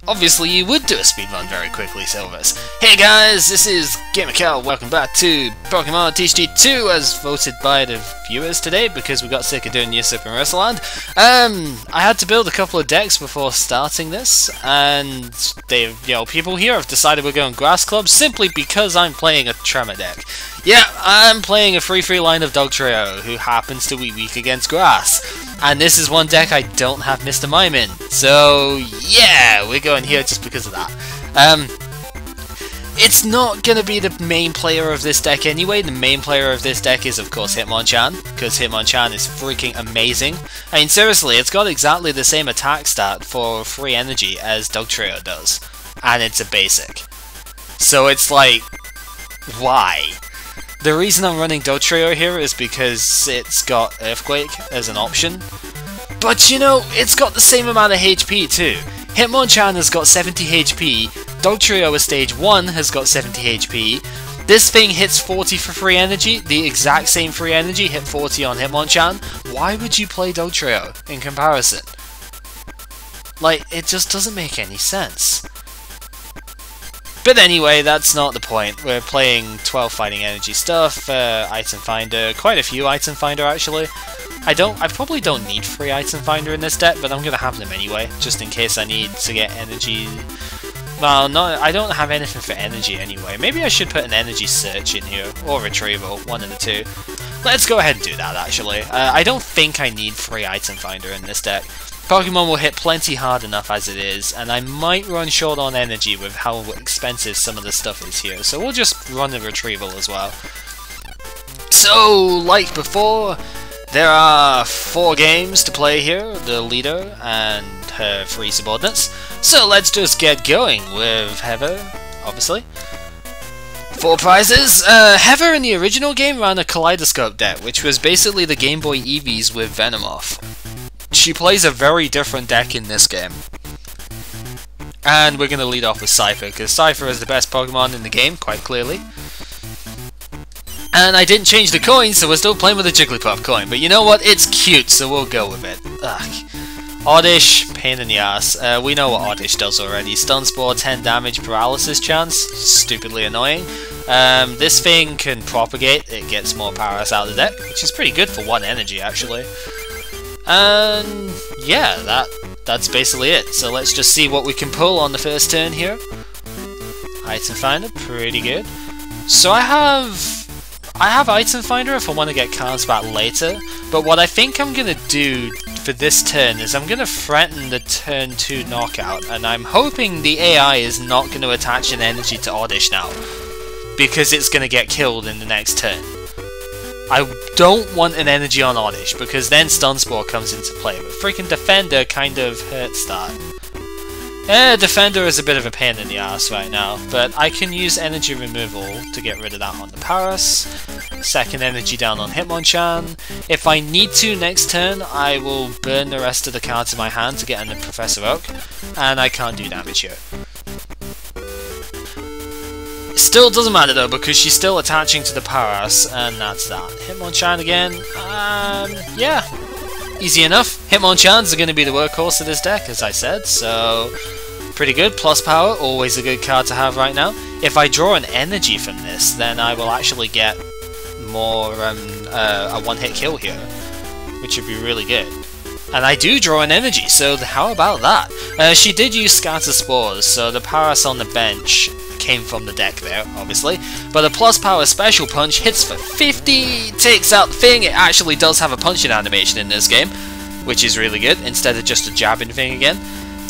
obviously you would do a speedrun very quickly, Silvers. Hey guys, this is GamerCal, welcome back to Pokémon TCG2 as voted by the viewers today because we got sick of doing New Super Land. I had to build a couple of decks before starting this, and people here have decided we're going Grass Club simply because I'm playing a Tremor deck. Yeah, I'm playing a free line of Dugtrio, who happens to be weak against grass. And this is one deck I don't have Mr. Mime in. So, yeah, we're going here just because of that. It's not going to be the main player of this deck anyway. The main player of this deck is, of course, Hitmonchan, because Hitmonchan is freaking amazing. I mean, seriously, it's got exactly the same attack stat for free energy as Dugtrio does. And it's a basic. So it's like, why? The reason I'm running Dugtrio here is because it's got Earthquake as an option. But you know, it's got the same amount of HP too. Hitmonchan has got 70 HP, Dugtrio at stage 1 has got 70 HP. This thing hits 40 for free energy, the exact same free energy hit 40 on Hitmonchan. Why would you play Dugtrio in comparison? Like, it just doesn't make any sense. But anyway, that's not the point. We're playing 12 fighting energy stuff, item finder, quite a few item finder actually. I probably don't need free item finder in this deck, but I'm gonna have them anyway, just in case I need to get energy. Well, no, I don't have anything for energy anyway. Maybe I should put an energy search in here, or retrieval, one of the two. Let's go ahead and do that actually. I don't think I need free item finder in this deck. Pokemon will hit plenty hard enough as it is, and I might run short on energy with how expensive some of the stuff is here, so we'll just run a retrieval as well. So, like before, there are 4 games to play here, the leader and her 3 subordinates, so let's just get going with Heather, obviously. 4 prizes! Heather in the original game ran a Kaleidoscope deck, which was basically the Game Boy Eevees with Venomoth. She plays a very different deck in this game. And we're going to lead off with Cypher, because Cypher is the best Pokemon in the game, quite clearly. And I didn't change the coin, so we're still playing with the Jigglypuff coin. But you know what? It's cute, so we'll go with it. Ugh. Oddish, pain in the ass. We know what Oddish does already. Stun Spore, 10 damage, paralysis chance. Stupidly annoying. This thing can propagate. It gets more powers out of the deck, which is pretty good for 1 energy, actually. And yeah, that's basically it. So let's just see what we can pull on the first turn here. Item Finder, pretty good. So I have Item Finder if I want to get cards back later, but what I think I'm gonna do for this turn is I'm gonna threaten the turn 2 knockout, and I'm hoping the AI is not going to attach an energy to Oddish now, because it's gonna get killed in the next turn. I don't want an energy on Oddish, because then Stun Spore comes into play, but freaking Defender kind of hurts that. Defender is a bit of a pain in the ass right now, but I can use energy removal to get rid of that on the Paras. Second energy down on Hitmonchan. If I need to next turn, I will burn the rest of the cards in my hand to get in the Professor Oak, and I can't do damage here. Still doesn't matter though, because she's still attaching to the Paras, and that's that. Hitmonchan again, yeah, easy enough. Hitmonchan's going to be the workhorse of this deck, as I said, so pretty good. Plus power, always a good card to have right now. If I draw an energy from this, then I will actually get more, a one-hit kill here, which would be really good. And I do draw an energy, so how about that? She did use Scatter Spores, so the Paras on the bench came from the deck there, obviously. But a plus power special punch hits for 50, takes out the thing. It actually does have a punching animation in this game, which is really good, instead of just a jabbing thing again.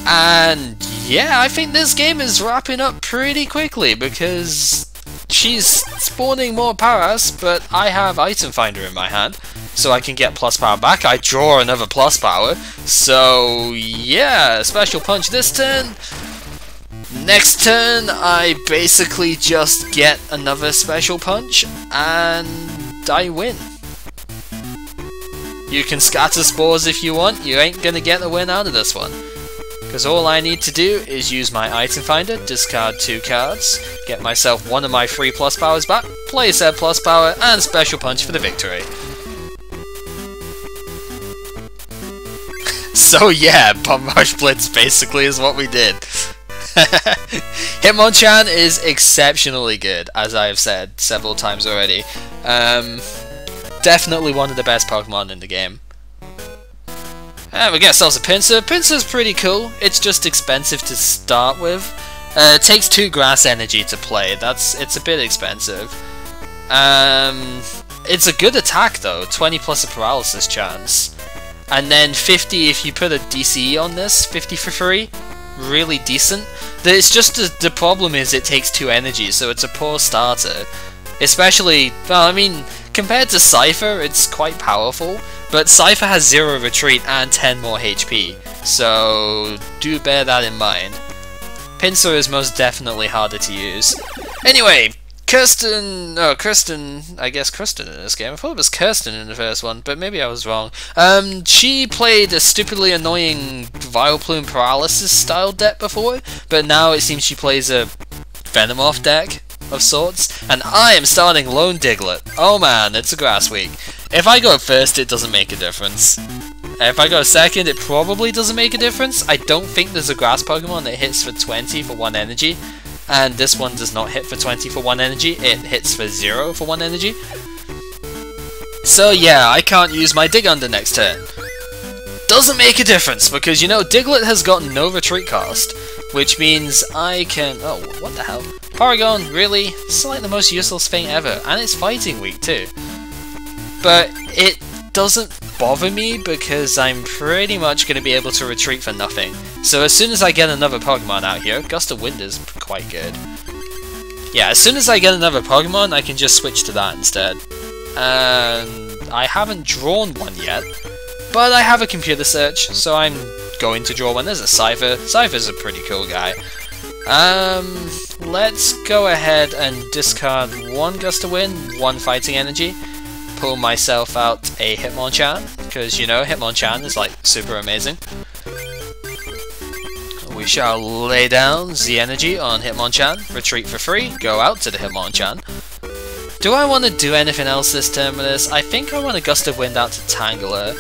And yeah, I think this game is wrapping up pretty quickly, because she's spawning more Paras, but I have Item Finder in my hand, so I can get plus power back. I draw another plus power, so yeah, special punch this turn. Next turn, I basically just get another special punch, and I win. You can Scatter Spores if you want, you ain't gonna get a win out of this one. Because all I need to do is use my Item Finder, discard 2 cards, get myself one of my 3 plus powers back, play said plus power, and special punch for the victory. So yeah, Bomb Rush Blitz basically is what we did. Hitmonchan is exceptionally good, as I have said several times already. Definitely one of the best Pokemon in the game. And we get ourselves a Pinsir. Pinsir's pretty cool, it's just expensive to start with. It takes 2 grass energy to play, it's a bit expensive. It's a good attack though, 20 plus a paralysis chance. And then 50 if you put a DCE on this, 50 for free. Really decent. It's just the problem is it takes 2 energy, so it's a poor starter. Especially, well, I mean, compared to Cypher, it's quite powerful, but Cypher has 0 retreat and 10 more HP, so do bear that in mind. Pinsir is most definitely harder to use. Anyway, Kirsten, I guess Kirsten in this game. I thought it was Kirsten in the first one, but maybe I was wrong. She played a stupidly annoying Vileplume Paralysis style deck before, but now it seems she plays a Venomoth deck of sorts, and I am starting Lone Diglett. Oh man, it's a grass week. If I go first, it doesn't make a difference. If I go second, it probably doesn't make a difference. I don't think there's a grass Pokemon that hits for 20 for 1 energy. And this one does not hit for 20 for 1 energy, it hits for 0 for 1 energy. So yeah, I can't use my Dig Under next turn. Doesn't make a difference, because you know, Diglett has got no retreat cost, which means I can... oh, what the hell? Porygon, really? It's like the most useless thing ever, and it's fighting weak too. But it doesn't bother me because I'm pretty much going to be able to retreat for nothing. So as soon as I get another Pokemon out here, Gust of Wind is quite good. Yeah, as soon as I get another Pokemon, I can just switch to that instead. And I haven't drawn one yet, but I have a computer search, so I'm going to draw one. There's a Cypher. Cypher's a pretty cool guy. Let's go ahead and discard 1 Gust of Wind, 1 Fighting Energy. Pull myself out a Hitmonchan, because you know Hitmonchan is like super amazing. We shall lay down the energy on Hitmonchan, retreat for free, go out to the Hitmonchan. Do I want to do anything else this turn with this? I think I want to Gust of Wind out to Tangela.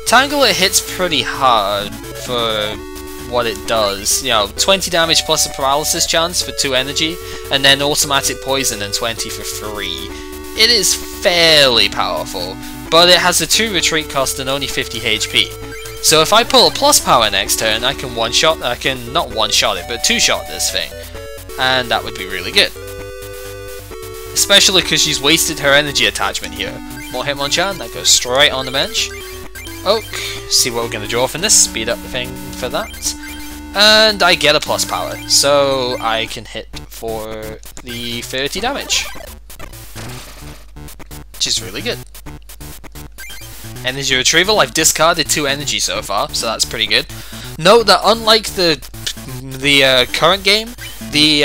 Tangela hits pretty hard for what it does. You know, 20 damage plus a paralysis chance for 2 energy, and then automatic poison and 20 for free. It is fairly powerful, but it has a 2 retreat cost and only 50 HP. So if I pull a plus power next turn, I can not one-shot it, but 2-shot this thing. And that would be really good. Especially because she's wasted her energy attachment here. More Hitmonchan, that goes straight on the bench. Oak, see what we're going to draw from this, speed up the thing for that. And I get a plus power, so I can hit for the 30 damage. Which is really good. Energy retrieval, I've discarded 2 energy so far, so that's pretty good. Note that unlike the current game, the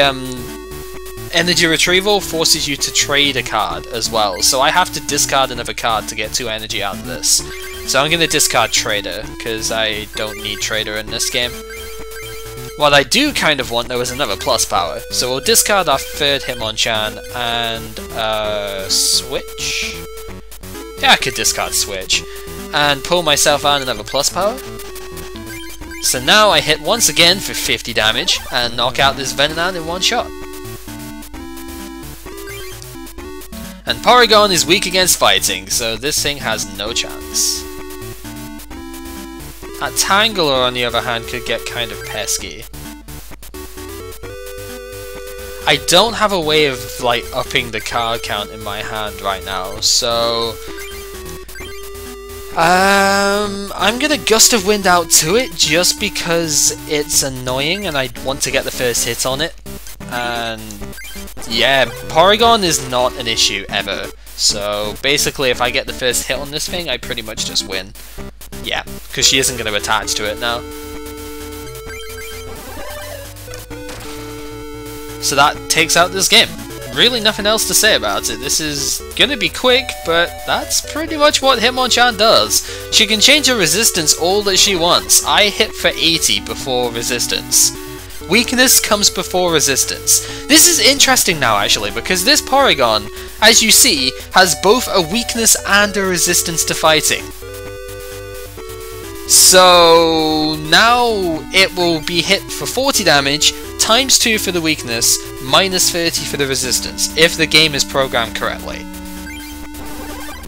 energy retrieval forces you to trade a card as well, so I have to discard another card to get 2 energy out of this. So I'm going to discard Trader, because I don't need Trader in this game. What I do kind of want though is another plus power, so we'll discard our 3rd Hitmonchan and switch? Yeah, I could discard switch, and pull myself out another plus power. So now I hit once again for 50 damage, and knock out this Venonat in 1 shot. And Porygon is weak against fighting, so this thing has no chance. A Tangela, on the other hand, could get kind of pesky. I don't have a way of, like, upping the card count in my hand right now, so... I'm gonna Gust of Wind out to it, just because it's annoying and I want to get the first hit on it. And... yeah, Porygon is not an issue, ever. So, basically, if I get the first hit on this thing, I pretty much just win. Yeah, because she isn't going to attach to it now. So that takes out this game. Really nothing else to say about it. This is going to be quick, but that's pretty much what Hitmonchan does. She can change her resistance all that she wants. I hit for 80 before resistance. Weakness comes before resistance. This is interesting now actually, because this Porygon, as you see, has both a weakness and a resistance to fighting. So now it will be hit for 40 damage, times 2 for the weakness, minus 30 for the resistance, if the game is programmed correctly.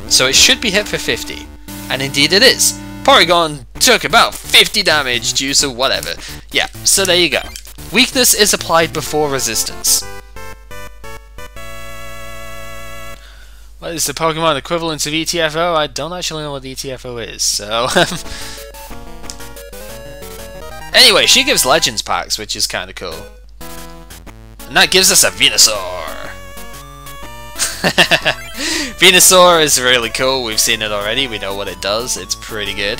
So it should be hit for 50, and indeed it is. Porygon took about 50 damage due to whatever. Yeah, so there you go. Weakness is applied before resistance. What is the Pokemon equivalent of ETFO? I don't actually know what ETFO is, so... Anyway, she gives Legends packs, which is kind of cool. And that gives us a Venusaur! Venusaur is really cool, we've seen it already, we know what it does, it's pretty good.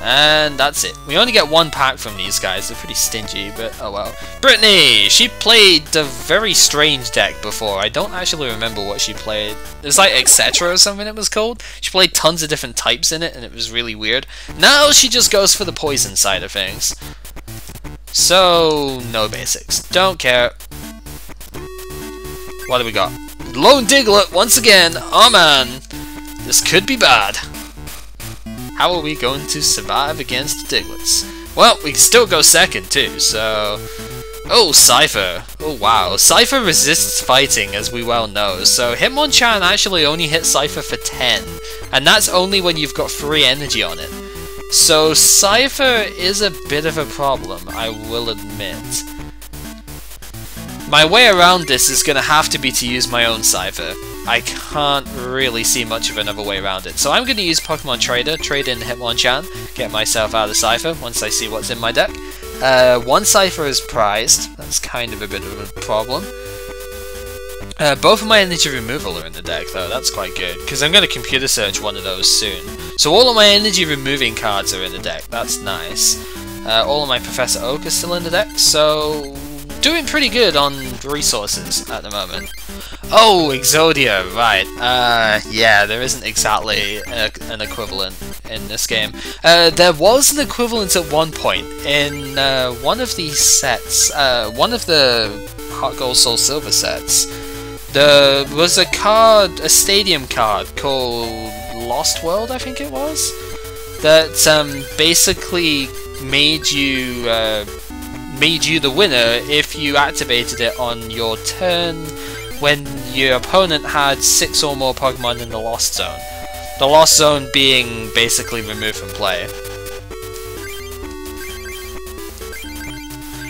And that's it. We only get one pack from these guys, they're pretty stingy, but oh well. Brittany! She played a very strange deck before, I don't actually remember what she played. It was like Etc. or something it was called. She played tons of different types in it, and it was really weird. Now she just goes for the poison side of things. So, no basics. Don't care. What do we got? Lone Diglett once again! Oh man! This could be bad. How are we going to survive against Diglets? Well, we can still go second too, so... Oh, Cypher. Oh wow. Cypher resists fighting, as we well know, so Hitmonchan actually only hits Cypher for 10, and that's only when you've got free energy on it. So Cypher is a bit of a problem, I will admit. My way around this is going to have to be to use my own Cypher. I can't really see much of another way around it. So I'm going to use Pokemon Trader, trade in Hitmonchan, get myself out of Cypher once I see what's in my deck. One Cypher is prized, that's kind of a bit of a problem. Both of my energy removal are in the deck though, that's quite good, because I'm going to computer search one of those soon. So all of my energy removing cards are in the deck, that's nice. All of my Professor Oak is still in the deck, so... doing pretty good on resources at the moment. Oh, Exodia, right. Yeah, there isn't exactly an equivalent in this game. There was an equivalent at one point in one of these sets, one of the Heart Gold Soul Silver sets. There was a card, a stadium card called Lost World, I think it was, that basically made you the winner if you activated it on your turn when your opponent had 6 or more Pokemon in the Lost Zone. The Lost Zone being basically removed from play.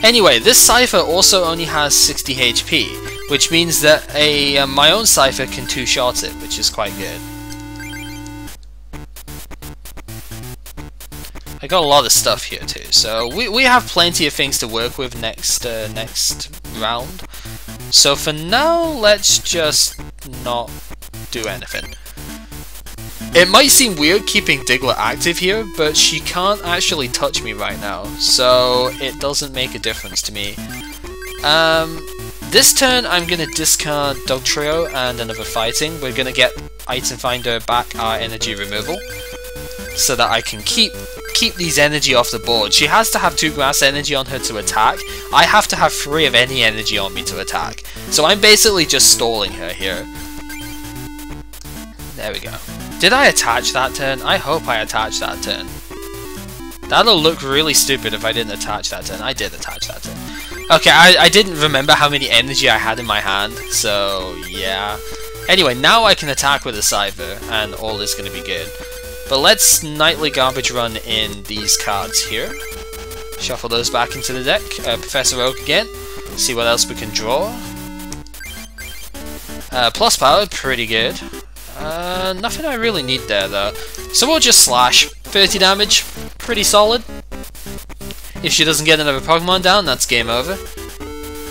Anyway, this Cypher also only has 60 HP, which means that my own Cypher can two-shot it, which is quite good. I got a lot of stuff here too, so we have plenty of things to work with next round. So for now, let's just not do anything. It might seem weird keeping Diglett active here, but she can't actually touch me right now, so it doesn't make a difference to me. This turn I'm going to discard Dugtrio and another fighting. We're going to get Item Finder back our energy removal, so that I can keep these energy off the board. She has to have 2 grass energy on her to attack. I have to have 3 of any energy on me to attack. So I'm basically just stalling her here. There we go. Did I attach that turn? I hope I attached that turn. That'll look really stupid if I didn't attach that turn. I did attach that turn. Okay, I didn't remember how many energy I had in my hand, so yeah. Anyway, now I can attack with a Cypher, and all is going to be good. But let's nightly garbage run in these cards here. Shuffle those back into the deck. Professor Oak again. See what else we can draw. Plus power, pretty good. Nothing I really need there though. So we'll just slash. 30 damage, pretty solid. If she doesn't get another Pokemon down, that's game over.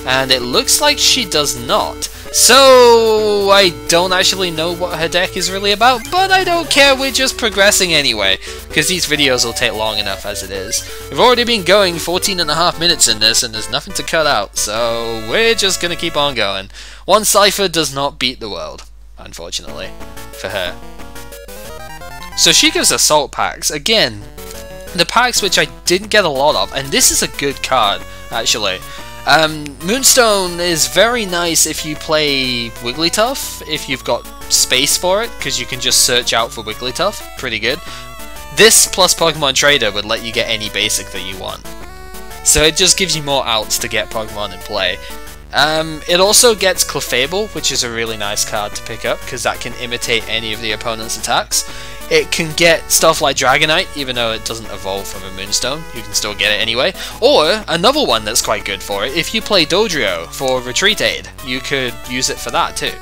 And it looks like she does not. So I don't actually know what her deck is really about, but I don't care, we're just progressing anyway, because these videos will take long enough as it is. We've already been going 14.5 minutes in this, and there's nothing to cut out, so we're just gonna keep on going. One Cypher does not beat the world, unfortunately, for her. So she gives Assault packs, again, the packs which I didn't get a lot of, and this is a good card, actually. Moonstone is very nice if you play Wigglytuff, if you've got space for it, because you can just search out for Wigglytuff, pretty good. this plus Pokemon Trader would let you get any basic that you want. So it just gives you more outs to get Pokemon in play. It also gets Clefable, which is a really nice card to pick up, because that can imitate any of the opponent's attacks. It can get stuff like Dragonite, even though it doesn't evolve from a Moonstone, you can still get it anyway. Or, another one that's quite good for it, if you play Dugtrio for Retreat Aid, you could use it for that too.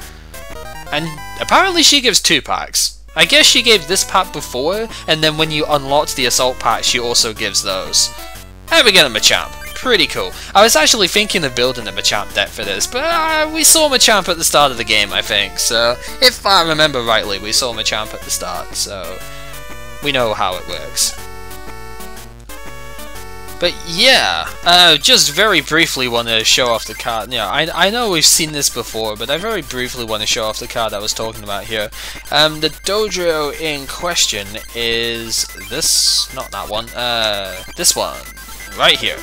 And apparently she gives 2 packs. I guess she gave this pack before, and then when you unlocked the Assault pack, she also gives those. And we get a Machamp. Pretty cool. I was actually thinking of building a Machamp deck for this, but we saw Machamp at the start of the game, I think. So, if I remember rightly, we saw Machamp at the start, so we know how it works. But yeah, just very briefly want to show off the card. Yeah, I know we've seen this before, but I very briefly want to show off the card I was talking about here. The Dugtrio in question is this, not that one, this one, right here.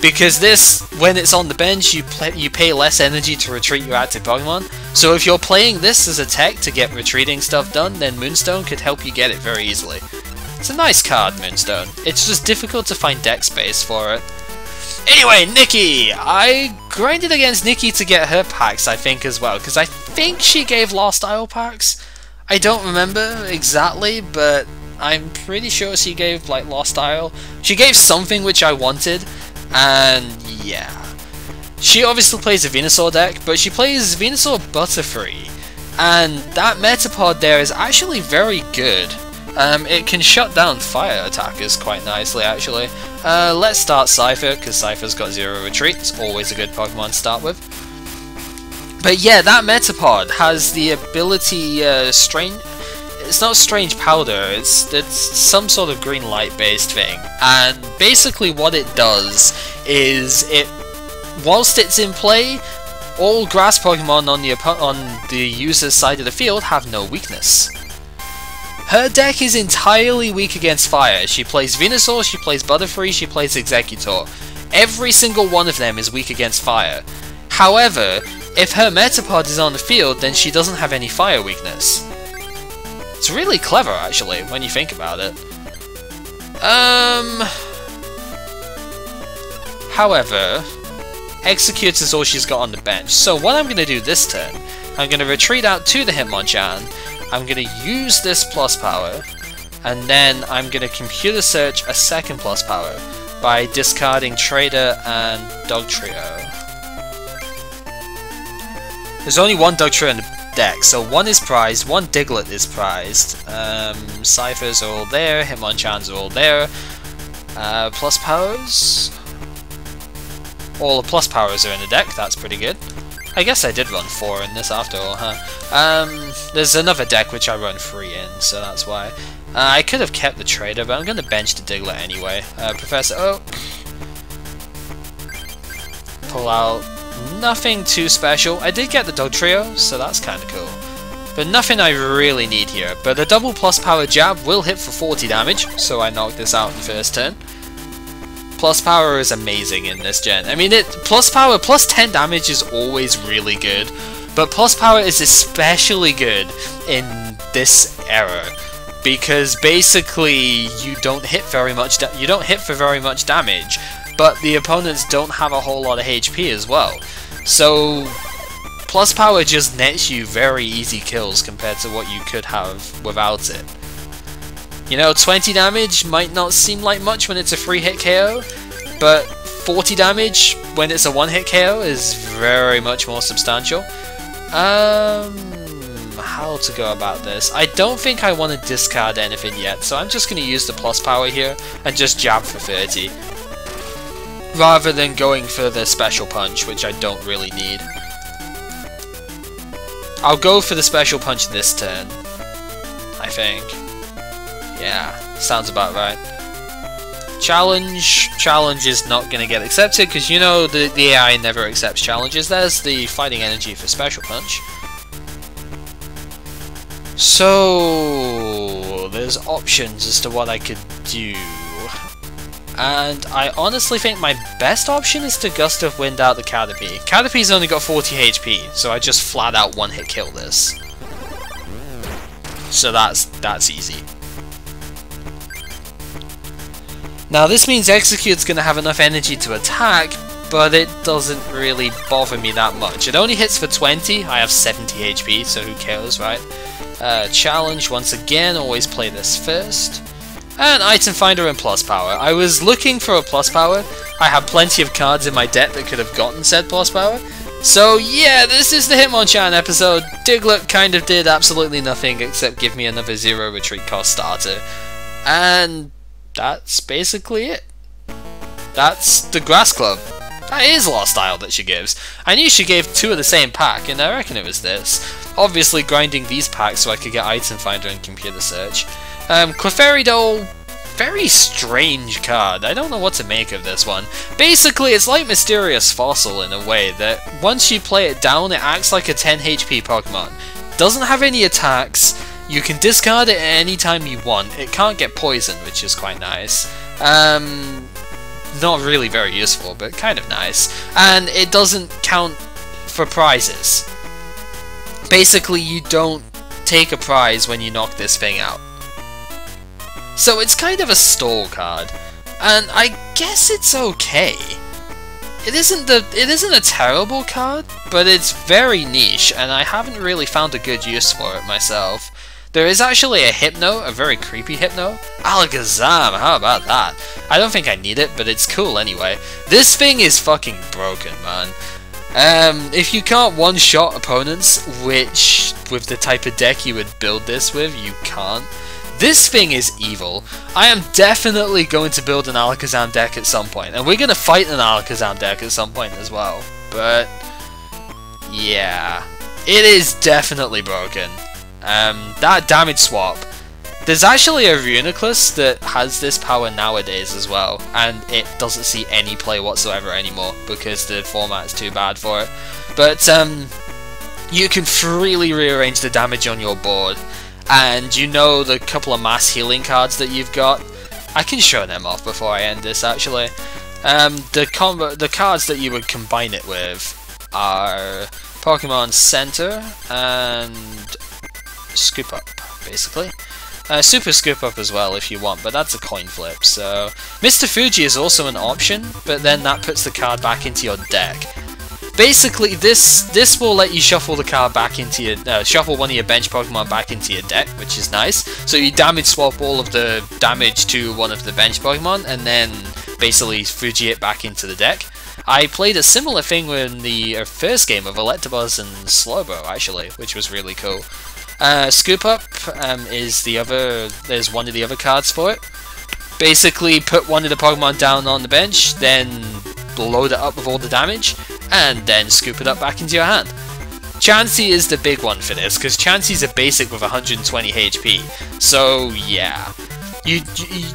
Because this, when it's on the bench, you pay less energy to retreat your active Pokemon. So if you're playing this as a tech to get retreating stuff done, then Moonstone could help you get it very easily. It's a nice card, Moonstone. It's just difficult to find deck space for it. Anyway, Nikki! I grinded against Nikki to get her packs, I think, as well, because I think she gave Lost Isle packs. I don't remember exactly, but I'm pretty sure she gave, like, Lost Isle. She gave something which I wanted. And yeah, she obviously plays a Venusaur deck, but she plays Venusaur Butterfree, and that Metapod there is actually very good. It can shut down fire attackers quite nicely, actually. Let's start Cypher, because Cypher's got 0 retreat, it's always a good Pokemon to start with. But yeah, that Metapod has the ability, it's not Strange Powder, it's some sort of green light based thing, and basically what it does is whilst it's in play, all grass Pokemon on the user's side of the field have no weakness. Her deck is entirely weak against fire. She plays Venusaur, she plays Butterfree, she plays Exeggutor. Every single one of them is weak against fire. However, if her Metapod is on the field, then she doesn't have any fire weakness. It's really clever, actually, when you think about it. However, Execute is all she's got on the bench. So what I'm going to do this turn, I'm going to retreat out to the Hitmonchan, I'm going to use this plus power, and then I'm going to computer search a second plus power by discarding Trader and Dugtrio. There's only one Dugtrio in the deck, so one is prized, one Diglett is prized, Cyphers are all there, Hitmonchans are all there, plus powers, all the plus powers are in the deck, that's pretty good. I guess I did run 4 in this after all, huh? There's another deck which I run 3 in, so that's why. I could have kept the Trader, but I'm going to bench the Diglett anyway. Professor Oak, pull out nothing too special. I did get the Dugtrio, so that's kind of cool. But nothing I really need here. But the double plus power jab will hit for 40 damage, so I knocked this out in the first turn. Plus power is amazing in this gen. I mean, plus power plus 10 damage is always really good, but plus power is especially good in this era because basically you don't hit for very much damage, but the opponents don't have a whole lot of HP as well. So plus power just nets you very easy kills compared to what you could have without it. You know, 20 damage might not seem like much when it's a 3-hit KO, but 40 damage when it's a 1-hit KO is very much more substantial. How to go about this? I don't think I want to discard anything yet, so I'm just going to use the plus power here and just jab for 30. Rather than going for the special punch, which I don't really need. I'll go for the special punch this turn, I think. Yeah, sounds about right. Challenge is not going to get accepted because you know the AI never accepts challenges. There's the fighting energy for special punch. So there's options as to what I could do. And I honestly think my best option is to Gust of Wind out the Caterpie. Caterpie's only got 40 HP, so I just flat out 1-hit kill this. So that's easy. Now this means Execute's going to have enough energy to attack, but it doesn't really bother me that much. It only hits for 20, I have 70 HP, so who cares, right? Challenge, once again, always play this first. And Item Finder and Plus Power. I was looking for a Plus Power. I have plenty of cards in my deck that could have gotten said Plus Power. So yeah, this is the Hitmonchan episode. Diglett kind of did absolutely nothing except give me another 0 retreat cost starter. And that's basically it. That's the Grass Club. That is Lost Isle that she gives. I knew she gave 2 of the same pack, and I reckon it was this. Obviously grinding these packs so I could get Item Finder and Computer Search. Clefairy Doll, very strange card. I don't know what to make of this one. Basically, it's like Mysterious Fossil in a way, that once you play it down, it acts like a 10 HP Pokemon. Doesn't have any attacks, you can discard it at any time you want. It can't get poisoned, which is quite nice. Not really very useful, but kind of nice. And it doesn't count for prizes. Basically, you don't take a prize when you knock this thing out. So it's kind of a stall card, and I guess it's okay. It isn't a terrible card, but it's very niche, and I haven't really found a good use for it myself. There is actually a Hypno, a very creepy Hypno. Alakazam, how about that? I don't think I need it, but it's cool anyway. This thing is fucking broken, man. If you can't one-shot opponents, which with the type of deck you would build this with, you can't. This thing is evil. I am definitely going to build an Alakazam deck at some point, and we're going to fight an Alakazam deck at some point as well. But yeah, it is definitely broken. That damage swap. There's actually a Reuniclus that has this power nowadays as well, and it doesn't see any play whatsoever anymore because the format's too bad for it. But you can freely rearrange the damage on your board. And you know the couple of mass healing cards that you've got? I can show them off before I end this actually. The cards that you would combine it with are Pokemon Center and Scoop Up, basically. Super Scoop Up as well if you want, but that's a coin flip. So Mr. Fuji is also an option, but then that puts the card back into your deck. Basically, this will let you shuffle the card back into your shuffle one of your bench Pokemon back into your deck, which is nice. So you damage swap all of the damage to one of the bench Pokemon, and then basically Fuji it back into the deck. I played a similar thing in the first game of Electabuzz and Slowbro actually, which was really cool. Scoop Up is there's one of the other cards for it. Basically, put one of the Pokemon down on the bench, then load it up with all the damage, and then scoop it up back into your hand. Chansey is the big one for this, because Chansey's a basic with 120 HP, so yeah.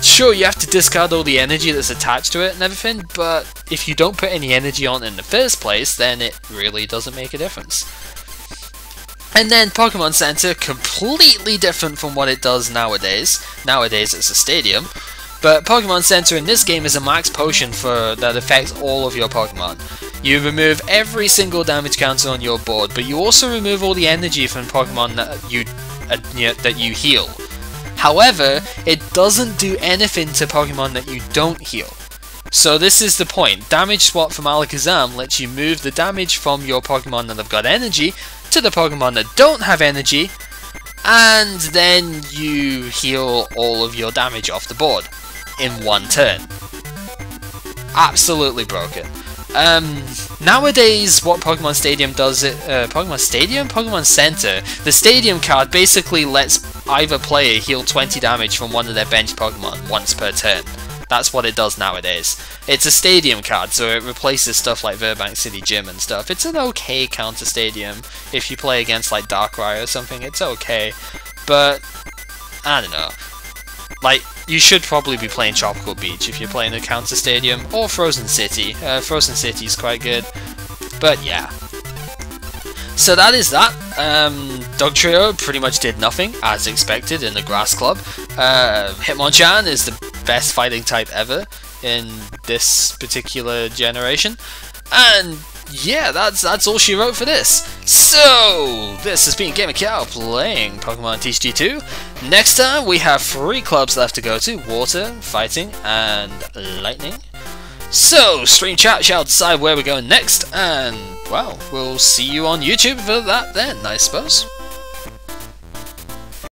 Sure, you have to discard all the energy that's attached to it and everything, but if you don't put any energy on it in the first place, then it really doesn't make a difference. And then Pokemon Center, completely different from what it does nowadays. Nowadays it's a stadium. But Pokemon Center in this game is a max potion that affects all of your Pokemon. You remove every single damage counter on your board, but you also remove all the energy from Pokemon that you heal. However, it doesn't do anything to Pokemon that you don't heal. So this is the point. Damage Swap from Alakazam lets you move the damage from your Pokemon that have got energy to the Pokemon that don't have energy, and then you heal all of your damage off the board in one turn. Absolutely broken. Nowadays, what Pokemon Stadium does, Pokemon Center, the Stadium card basically lets either player heal 20 damage from one of their bench Pokemon once per turn. That's what it does nowadays. It's a Stadium card, so it replaces stuff like Burbank City Gym and stuff. It's an okay counter Stadium. If you play against like Darkrai or something, it's okay. But, I don't know. Like, you should probably be playing Tropical Beach if you're playing a counter Stadium, or Frozen City. Frozen City's quite good. But yeah. So that is that. Dugtrio pretty much did nothing, as expected, in the Grass Club. Hitmonchan is the best fighting type ever in this particular generation. And yeah, that's all she wrote for this. So, this has been Gamer Cow playing Pokemon TCG2. Next time, we have 3 clubs left to go to: Water, Fighting, and Lightning. So, Stream Chat shall decide where we're going next, and, well, we'll see you on YouTube for that then, I suppose.